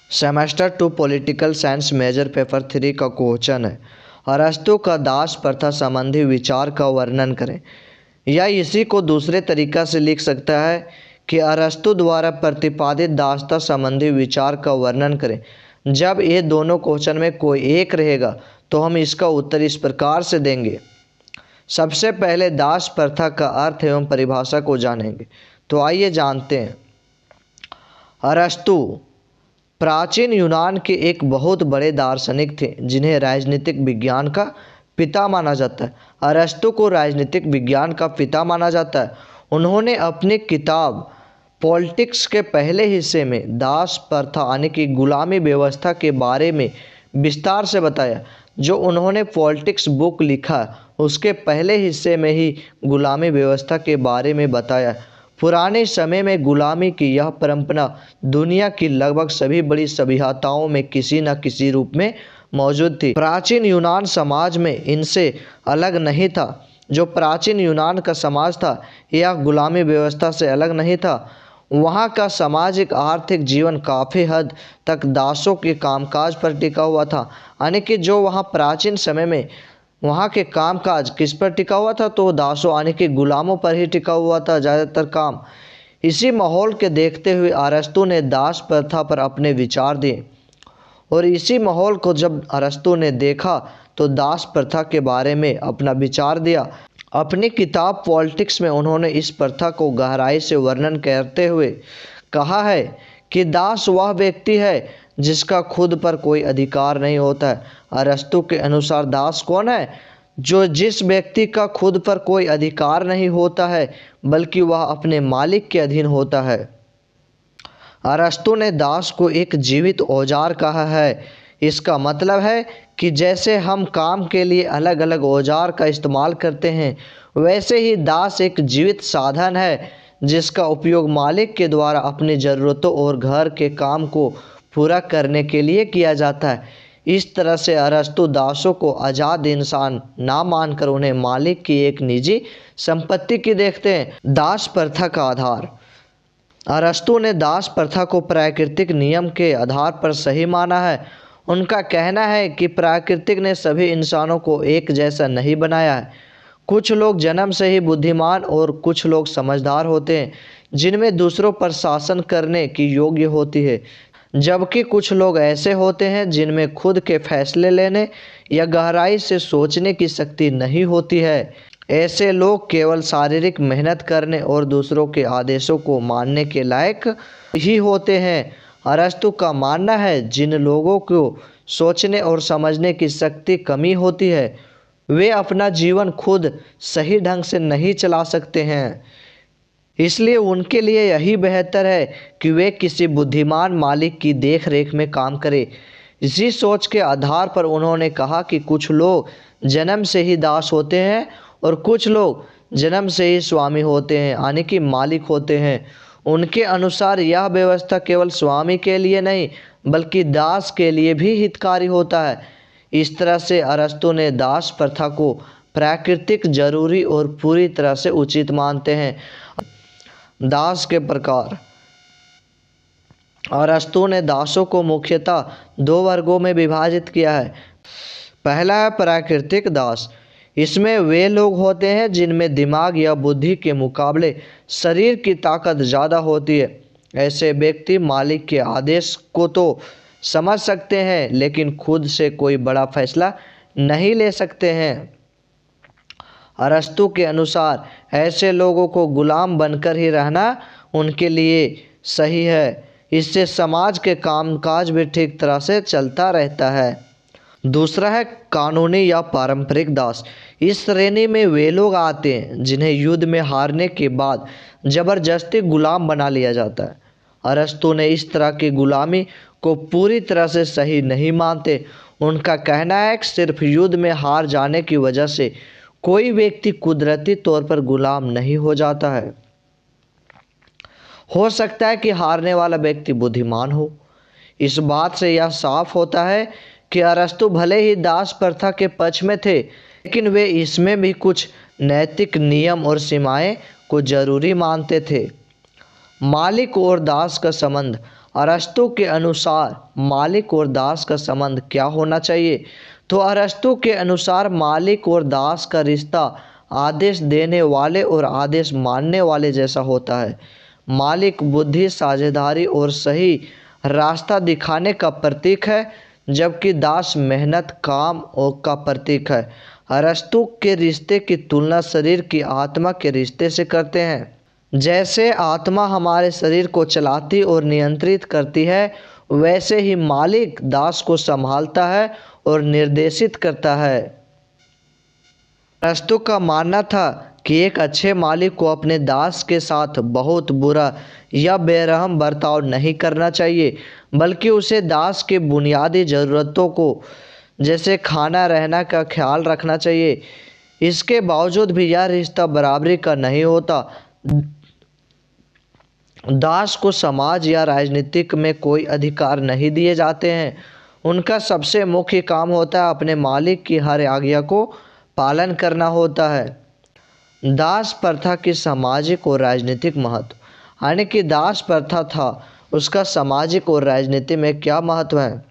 Semester 2 political science major paper 3 का question है। अरस्तु का दास प्रथा संबंधी विचार का वर्णन करें। या इसी को दूसरे तरीका से लिख सकता है कि अरस्तु द्वारा प्रतिपादित दासता संबंधी विचार का वर्णन करें। जब ये दोनों क्वेश्चन में कोई एक रहेगा तो हम इसका उत्तर इस प्रकार से देंगे। सबसे पहले दास प्रथा का अर्थ एवं परिभाषा को जानेंगे। तो आइए जानते हैं। अरस्तु प्राचीन यूनान के एक बहुत बड़े दार्शनिक थे जिन्हें राजनीतिक विज्ञान का पिता माना जाता है। अरस्तु को राजनीतिक विज्ञान का पिता माना जाता है। उन्होंने अपनी किताब पॉलिटिक्स के पहले हिस्से में दास प्रथा यानी कि गुलामी व्यवस्था के बारे में विस्तार से बताया। जो उन्होंने पॉलिटिक्स बुक लिखा उसके पहले हिस्से में ही गुलामी व्यवस्था के बारे में बताया। पुराने समय में गुलामी की यह परंपरा दुनिया की लगभग सभी बड़ी सभ्यताओं में किसी न किसी रूप में मौजूद थी। प्राचीन यूनान समाज में इनसे अलग नहीं था। जो प्राचीन यूनान का समाज था यह गुलामी व्यवस्था से अलग नहीं था। वहाँ का सामाजिक आर्थिक जीवन काफ़ी हद तक दासों के कामकाज पर टिका हुआ था। यानी कि जो वहाँ प्राचीन समय में वहाँ के कामकाज किस पर टिका हुआ था, तो दासों यानी कि गुलामों पर ही टिका हुआ था ज़्यादातर काम। इसी माहौल के देखते हुए अरस्तु ने दास प्रथा पर अपने विचार दिए और इसी माहौल को जब अरस्तु ने देखा तो दास प्रथा के बारे में अपना विचार दिया। अपनी किताब पॉलिटिक्स में उन्होंने इस प्रथा को गहराई से वर्णन करते हुए कहा है कि दास वह व्यक्ति है जिसका खुद पर कोई अधिकार नहीं होता है। अरस्तु के अनुसार दास कौन है? जो जिस व्यक्ति का खुद पर कोई अधिकार नहीं होता है बल्कि वह अपने मालिक के अधीन होता है। अरस्तु ने दास को एक जीवित औजार कहा है। इसका मतलब है कि जैसे हम काम के लिए अलग अलग औजार का इस्तेमाल करते हैं वैसे ही दास एक जीवित साधन है जिसका उपयोग मालिक के द्वारा अपनी ज़रूरतों और घर के काम को पूरा करने के लिए किया जाता है। इस तरह से अरस्तु दासों को आज़ाद इंसान ना मानकर उन्हें मालिक की एक निजी संपत्ति की देखते हैं। दास प्रथा का आधार। अरस्तु ने दास प्रथा को प्राकृतिक नियम के आधार पर सही माना है। उनका कहना है कि प्राकृतिक ने सभी इंसानों को एक जैसा नहीं बनाया है। कुछ लोग जन्म से ही बुद्धिमान और कुछ लोग समझदार होते हैं जिनमें दूसरों पर शासन करने की योग्य होती है, जबकि कुछ लोग ऐसे होते हैं जिनमें खुद के फैसले लेने या गहराई से सोचने की शक्ति नहीं होती है। ऐसे लोग केवल शारीरिक मेहनत करने और दूसरों के आदेशों को मानने के लायक ही होते हैं। अरस्तु का मानना है जिन लोगों को सोचने और समझने की शक्ति कमी होती है वे अपना जीवन खुद सही ढंग से नहीं चला सकते हैं। इसलिए उनके लिए यही बेहतर है कि वे किसी बुद्धिमान मालिक की देखरेख में काम करें। इसी सोच के आधार पर उन्होंने कहा कि कुछ लोग जन्म से ही दास होते हैं और कुछ लोग जन्म से ही स्वामी होते हैं यानी कि मालिक होते हैं। उनके अनुसार यह व्यवस्था केवल स्वामी के लिए नहीं बल्कि दास के लिए भी हितकारी होता है। इस तरह से अरस्तु ने दास प्रथा को प्राकृतिक, जरूरी और पूरी तरह से उचित मानते हैं। दास के प्रकार। अरस्तु ने दासों को मुख्यतः दो वर्गों में विभाजित किया है। पहला है प्राकृतिक दास। इसमें वे लोग होते हैं जिनमें दिमाग या बुद्धि के मुकाबले शरीर की ताकत ज़्यादा होती है। ऐसे व्यक्ति मालिक के आदेश को तो समझ सकते हैं लेकिन खुद से कोई बड़ा फैसला नहीं ले सकते हैं। अरस्तु के अनुसार ऐसे लोगों को गुलाम बनकर ही रहना उनके लिए सही है। इससे समाज के कामकाज भी ठीक तरह से चलता रहता है। दूसरा है कानूनी या पारंपरिक दास। इस श्रेणी में वे लोग आते हैं जिन्हें युद्ध में हारने के बाद जबरदस्ती गुलाम बना लिया जाता है। अरस्तु ने इस तरह की गुलामी को पूरी तरह से सही नहीं मानते। उनका कहना है कि सिर्फ युद्ध में हार जाने की वजह से कोई व्यक्ति कुदरती तौर पर गुलाम नहीं हो जाता है। हो सकता है कि हारने वाला व्यक्ति बुद्धिमान हो। इस बात से यह साफ होता है कि अरस्तु भले ही दास प्रथा के पक्ष में थे लेकिन वे इसमें भी कुछ नैतिक नियम और सीमाएं को जरूरी मानते थे। मालिक और दास का संबंध। अरस्तु के अनुसार मालिक और दास का संबंध क्या होना चाहिए? तो अरस्तु के अनुसार मालिक और दास का रिश्ता आदेश देने वाले और आदेश मानने वाले जैसा होता है। मालिक बुद्धि, साझेदारी और सही रास्ता दिखाने का प्रतीक है, जबकि दास मेहनत, काम और का प्रतीक है। अरस्तु के रिश्ते की तुलना शरीर की आत्मा के रिश्ते से करते हैं। जैसे आत्मा हमारे शरीर को चलाती और नियंत्रित करती है, वैसे ही मालिक दास को संभालता है और निर्देशित करता है। अरस्तु का मानना था कि एक अच्छे मालिक को अपने दास के साथ बहुत बुरा या बेरहम बर्ताव नहीं करना चाहिए, बल्कि उसे दास के बुनियादी ज़रूरतों को जैसे खाना, रहना का ख्याल रखना चाहिए। इसके बावजूद भी यह रिश्ता बराबरी का नहीं होता। दास को समाज या राजनीतिक में कोई अधिकार नहीं दिए जाते हैं। उनका सबसे मुख्य काम होता है अपने मालिक की हर आज्ञा को पालन करना होता है। दास प्रथा की सामाजिक और राजनीतिक महत्व, यानी कि दास प्रथा था, उसका सामाजिक और राजनीति में क्या महत्व है?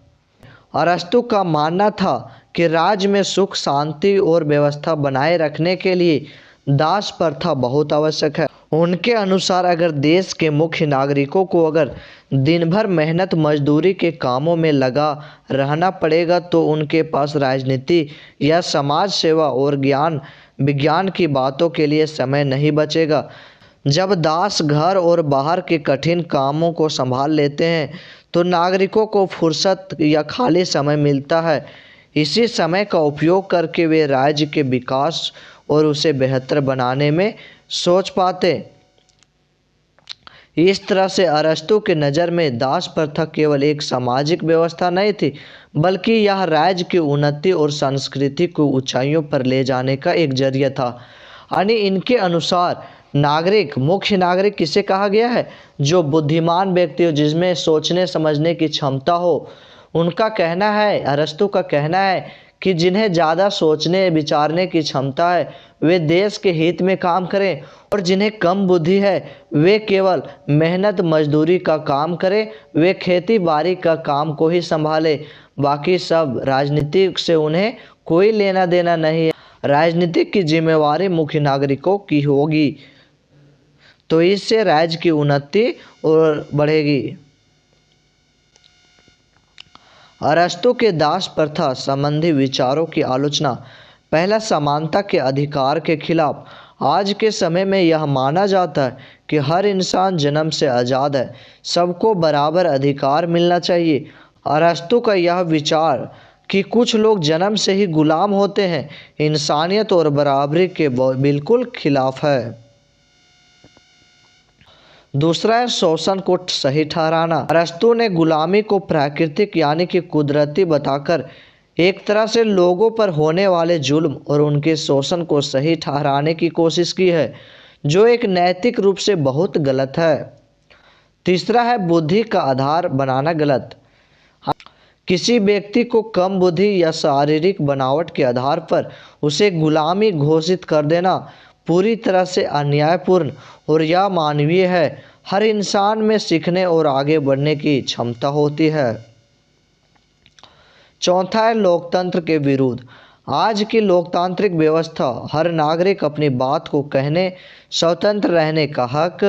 अरस्तु का मानना था कि राज्य में सुख, शांति और व्यवस्था बनाए रखने के लिए दास प्रथा बहुत आवश्यक है। उनके अनुसार अगर देश के मुख्य नागरिकों को अगर दिन भर मेहनत मजदूरी के कामों में लगा रहना पड़ेगा, तो उनके पास राजनीति या समाज सेवा और ज्ञान विज्ञान की बातों के लिए समय नहीं बचेगा। जब दास घर और बाहर के कठिन कामों को संभाल लेते हैं, तो नागरिकों को फुर्सत या खाली समय मिलता है। इसी समय का उपयोग करके वे राज्य के विकास और उसे बेहतर बनाने में सोच पाते। इस तरह से अरस्तु के नज़र में दास प्रथा केवल एक सामाजिक व्यवस्था नहीं थी, बल्कि यह राज्य की उन्नति और संस्कृति को ऊंचाइयों पर ले जाने का एक जरिया था। यानी इनके अनुसार नागरिक, मुख्य नागरिक किसे कहा गया है? जो बुद्धिमान व्यक्ति हो, जिसमें सोचने समझने की क्षमता हो। उनका कहना है, अरस्तु का कहना है कि जिन्हें ज़्यादा सोचने विचारने की क्षमता है वे देश के हित में काम करें, और जिन्हें कम बुद्धि है वे केवल मेहनत मजदूरी का काम करें, वे खेती बाड़ी का काम को ही संभाले, बाकी सब राजनीति से उन्हें कोई लेना देना नहीं है। राजनीतिक की जिम्मेवारी मुख्य नागरिकों की होगी, तो इससे राज्य की उन्नति और बढ़ेगी। अरस्तु के दास प्रथा संबंधी विचारों की आलोचना। पहला, समानता के अधिकार के खिलाफ। आज के समय में यह माना जाता है कि हर इंसान जन्म से आज़ाद है, सबको बराबर अधिकार मिलना चाहिए। अरस्तु का यह विचार कि कुछ लोग जन्म से ही गुलाम होते हैं, इंसानियत और बराबरी के बिल्कुल खिलाफ है। दूसरा है शोषण को सही ठहराना। अरस्तु ने गुलामी को प्राकृतिक यानी कि कुदरती बताकर एक तरह से लोगों पर होने वाले जुल्म और उनके शोषण को सही ठहराने की कोशिश की है, जो एक नैतिक रूप से बहुत गलत है। तीसरा है बुद्धि का आधार बनाना गलत। किसी व्यक्ति को कम बुद्धि या शारीरिक बनावट के आधार पर उसे गुलामी घोषित कर देना पूरी तरह से अन्यायपूर्ण और या मानवीय है। हर इंसान में सीखने और आगे बढ़ने की क्षमता होती है। चौथा है लोकतंत्र के विरुद्ध। आज की लोकतांत्रिक व्यवस्था हर नागरिक अपनी बात को कहने, स्वतंत्र रहने का हक।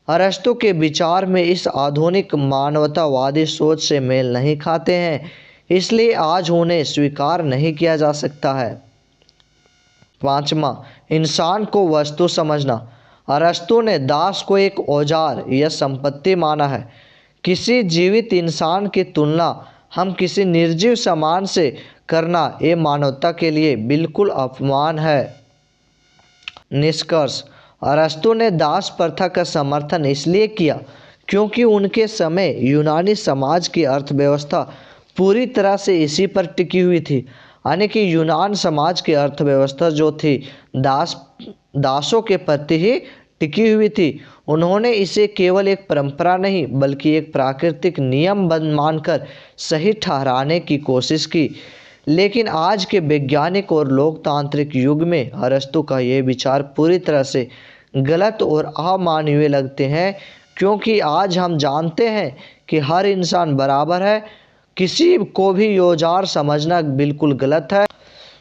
अरस्तु के विचार में इस आधुनिक मानवतावादी सोच से मेल नहीं खाते हैं, इसलिए आज उन्हें स्वीकार नहीं किया जा सकता है। पांचवा, इंसान को वस्तु समझना। अरस्तु ने दास को एक औजार या संपत्ति माना है। किसी जीवित इंसान की तुलना हम किसी निर्जीव सामान से करना ये मानवता के लिए बिल्कुल अपमान है। निष्कर्ष, अरस्तु ने दास प्रथा का समर्थन इसलिए किया क्योंकि उनके समय यूनानी समाज की अर्थव्यवस्था पूरी तरह से इसी पर टिकी हुई थी। यानी कि यूनान समाज की अर्थव्यवस्था जो थी दासों के प्रति ही टिकी हुई थी। उन्होंने इसे केवल एक परंपरा नहीं बल्कि एक प्राकृतिक नियम मानकर सही ठहराने की कोशिश की। लेकिन आज के वैज्ञानिक और लोकतांत्रिक युग में अरस्तु का ये विचार पूरी तरह से गलत और अमानवीय लगते हैं, क्योंकि आज हम जानते हैं कि हर इंसान बराबर है, किसी को भी योजार समझना बिल्कुल गलत है।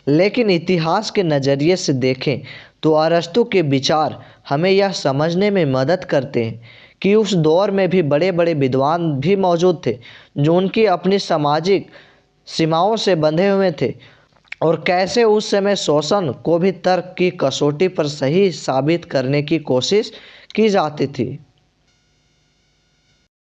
लेकिन इतिहास के नज़रिए से देखें तो अरस्तू के विचार हमें यह समझने में मदद करते हैं कि उस दौर में भी बड़े बड़े विद्वान भी मौजूद थे जो उनकी अपनी सामाजिक सीमाओं से बंधे हुए थे, और कैसे उस समय शोषण को भी तर्क की कसौटी पर सही साबित करने की कोशिश की जाती थी।